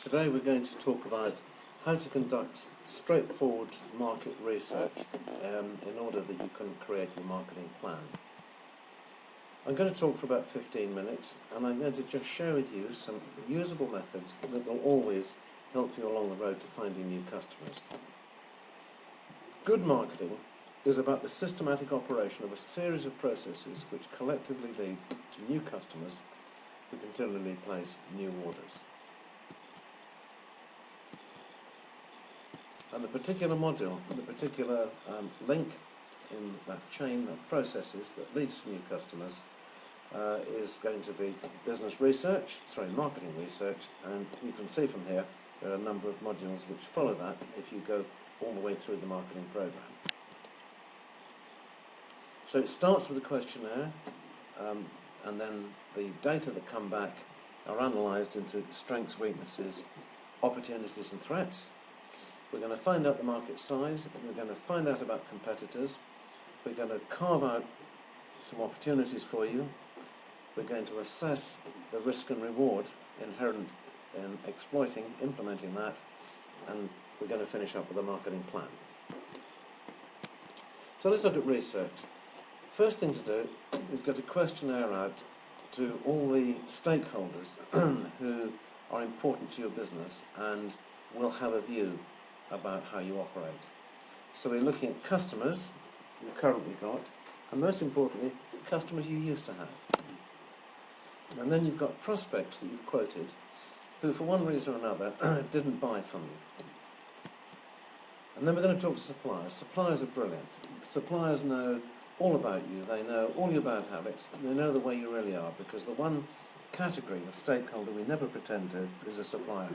Today we're going to talk about how to conduct straightforward market research in order that you can create your marketing plan. I'm going to talk for about 15 minutes and I'm going to just share with you some usable methods that will always help you along the road to finding new customers. Good marketing is about the systematic operation of a series of processes which collectively lead to new customers who continually place new orders. And the particular module, the particular link in that chain of processes that leads to new customers is going to be marketing research, and you can see from here there are a number of modules which follow that if you go all the way through the marketing program. So it starts with a questionnaire, and then the data that come back are analysed into strengths, weaknesses, opportunities and threats. We're going to find out the market size, we're going to find out about competitors, we're going to carve out some opportunities for you, we're going to assess the risk and reward inherent in implementing that, and we're going to finish up with a marketing plan. So let's look at research. First thing to do is get a questionnaire out to all the stakeholders who are important to your business and will have a view about how you operate. So we're looking at customers you've currently got, and most importantly, customers you used to have. And then you've got prospects that you've quoted who, for one reason or another, didn't buy from you. And then we're going to talk to suppliers. Suppliers are brilliant. Suppliers know all about you, they know all your bad habits, and they know the way you really are, because the one category of stakeholder we never pretend to is a supplier.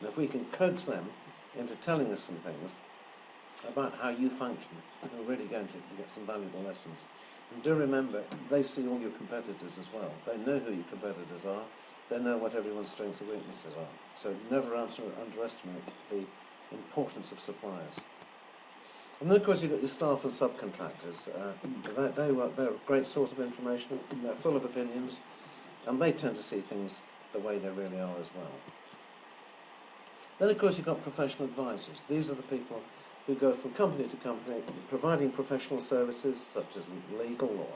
And if we can coax them into telling us some things about how you function, we're really going to get some valuable lessons. And do remember, they see all your competitors as well. They know who your competitors are. They know what everyone's strengths and weaknesses are. So never underestimate the importance of suppliers. And then, of course, you've got your staff and subcontractors. They're a great source of information. They're full of opinions, and they tend to see things the way they really are as well. Then, of course, you've got professional advisors. These are the people who go from company to company providing professional services such as legal or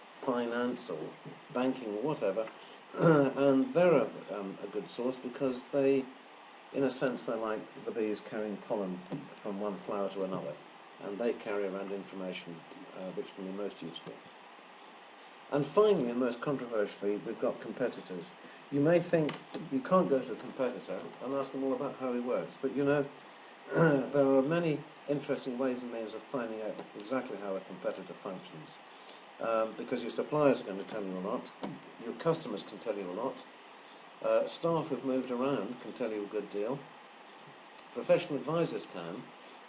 finance or banking or whatever, and they're a good source because they, in a sense, they're like the bees carrying pollen from one flower to another, and they carry around information which can be most useful. And finally, and most controversially, we've got competitors. You may think you can't go to a competitor and ask them all about how he works, but you know, there are many interesting ways and means of finding out exactly how a competitor functions. Because your suppliers are going to tell you a lot, your customers can tell you a lot, staff who've moved around can tell you a good deal, professional advisors can,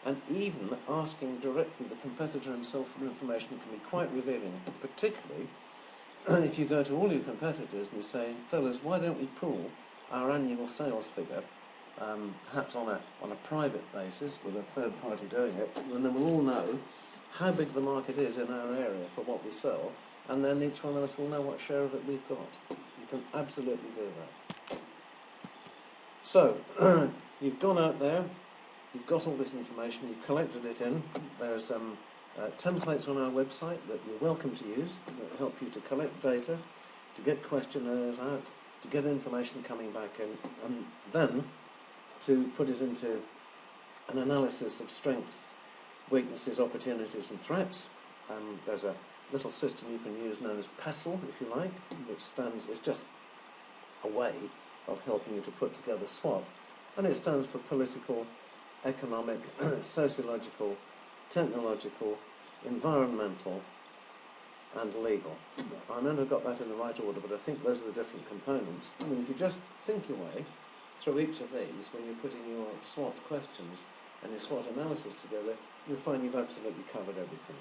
and even asking directly the competitor himself for information can be quite revealing, particularly if you go to all your competitors and you say, fellas, why don't we pool our annual sales figure, perhaps on a private basis with a third party doing it, and then we'll all know how big the market is in our area for what we sell, and then each one of us will know what share of it we've got. You can absolutely do that. So, you've gone out there, you've got all this information, you've collected it in. There's templates on our website that you're welcome to use that help you to collect data, to get questionnaires out, to get information coming back in, and then to put it into an analysis of strengths, weaknesses, opportunities and threats. There's a little system you can use known as PESTLE, if you like, which is just a way of helping you to put together SWOT, and it stands for political, economic, sociological, technological, environmental and legal. I know I've got that in the right order, but I think those are the different components. And if you just think your way through each of these when you're putting your SWOT questions and your SWOT analysis together, you'll find you've absolutely covered everything.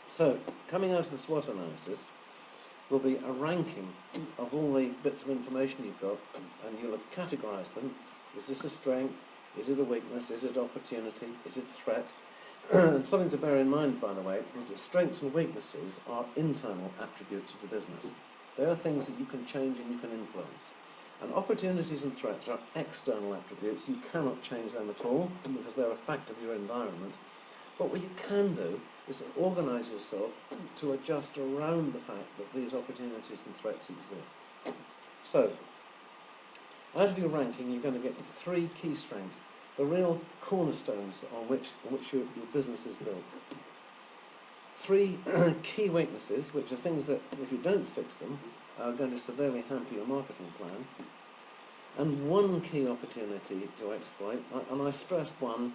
So, coming out of the SWOT analysis will be a ranking of all the bits of information you've got, and you'll have categorised them. Is this a strength? Is it a weakness? Is it opportunity? Is it a threat? And something to bear in mind, by the way, is that strengths and weaknesses are internal attributes of the business. They are things that you can change and you can influence. And opportunities and threats are external attributes. You cannot change them at all because they're a fact of your environment. But what you can do is to organise yourself to adjust around the fact that these opportunities and threats exist. So, out of your ranking, you're going to get 3 key strengths, the real cornerstones on which your business is built. 3 key weaknesses, which are things that, if you don't fix them, are going to severely hamper your marketing plan. And 1 key opportunity to exploit, and I stressed 1.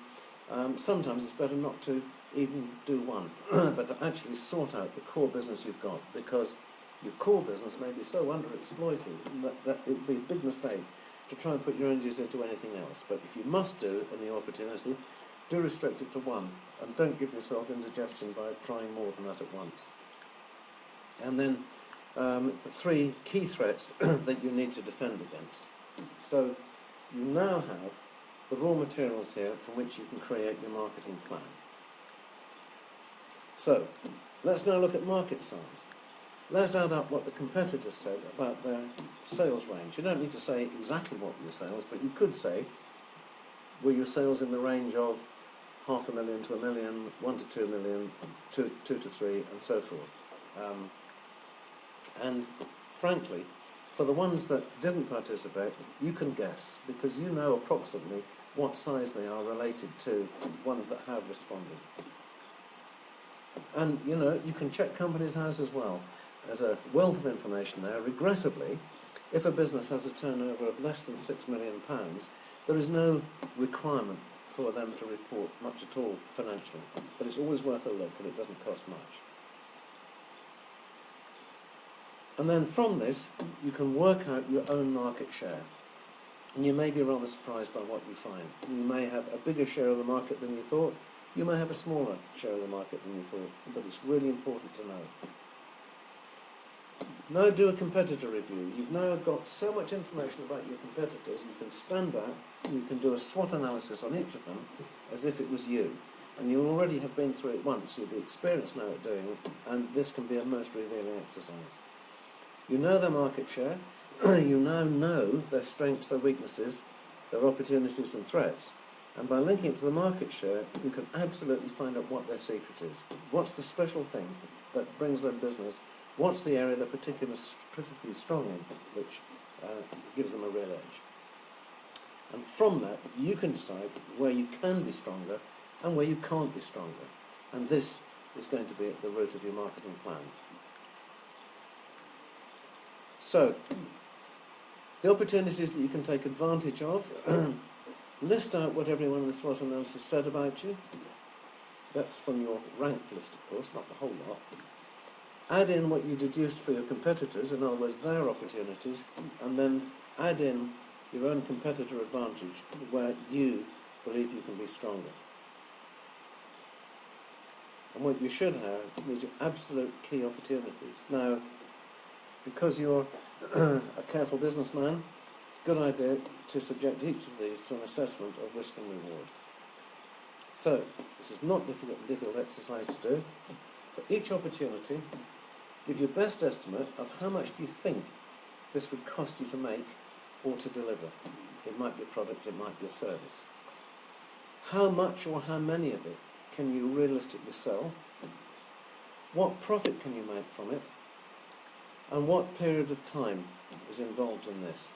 Sometimes it's better not to even do 1, but to actually sort out the core business you've got, because your core business may be so underexploited that it would be a big mistake to try and put your energies into anything else. But if you must do a new opportunity, do restrict it to 1, and don't give yourself indigestion by trying more than that at once. And then the 3 key threats that you need to defend against. So you now have the raw materials here from which you can create your marketing plan. So let's now look at market size. Let's add up what the competitors said about their sales range. You don't need to say exactly what were your sales, but you could say, were your sales in the range of $500,000 to $1 million, 1 to 2 million, 2 to 3, and so forth. And frankly, for the ones that didn't participate, you can guess, because you know approximately what size they are related to ones that have responded. And you know, you can check Companies House as well. There's a wealth of information there. Regrettably, if a business has a turnover of less than £6 million, there is no requirement for them to report much at all financially. But it's always worth a look, and it doesn't cost much. And then from this, you can work out your own market share. And you may be rather surprised by what you find. You may have a bigger share of the market than you thought. You may have a smaller share of the market than you thought. But it's really important to know. Now do a competitor review. You've now got so much information about your competitors, you can stand back, you can do a SWOT analysis on each of them as if it was you. And you already have been through it once, you'll be experienced now at doing it, and this can be a most revealing exercise. You know their market share, you now know their strengths, their weaknesses, their opportunities and threats, and by linking it to the market share, you can absolutely find out what their secret is. What's the special thing that brings them business? What's the area they're particularly strong in, which gives them a real edge? And from that, you can decide where you can be stronger and where you can't be stronger. And this is going to be at the root of your marketing plan. So, the opportunities that you can take advantage of, list out what everyone in the SWOT analysis said about you. That's from your ranked list, of course, not the whole lot. Add in what you deduced for your competitors, in other words, their opportunities, and then add in your own competitor advantage where you believe you can be stronger. And what you should have is your absolute key opportunities. Now, because you're a careful businessman, good idea to subject each of these to an assessment of risk and reward. So, this is not a difficult exercise to do. For each opportunity, give your best estimate of how much do you think this would cost you to make or to deliver. It might be a product, it might be a service. How much or how many of it can you realistically sell? What profit can you make from it? And what period of time is involved in this?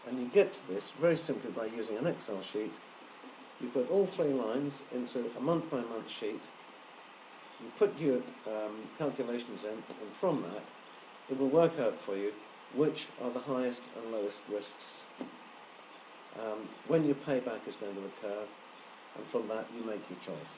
And you get to this very simply by using an Excel sheet. You put all 3 lines into a month-by-month sheet. You put your calculations in, and from that, it will work out for you which are the highest and lowest risks, when your payback is going to occur, and from that you make your choice.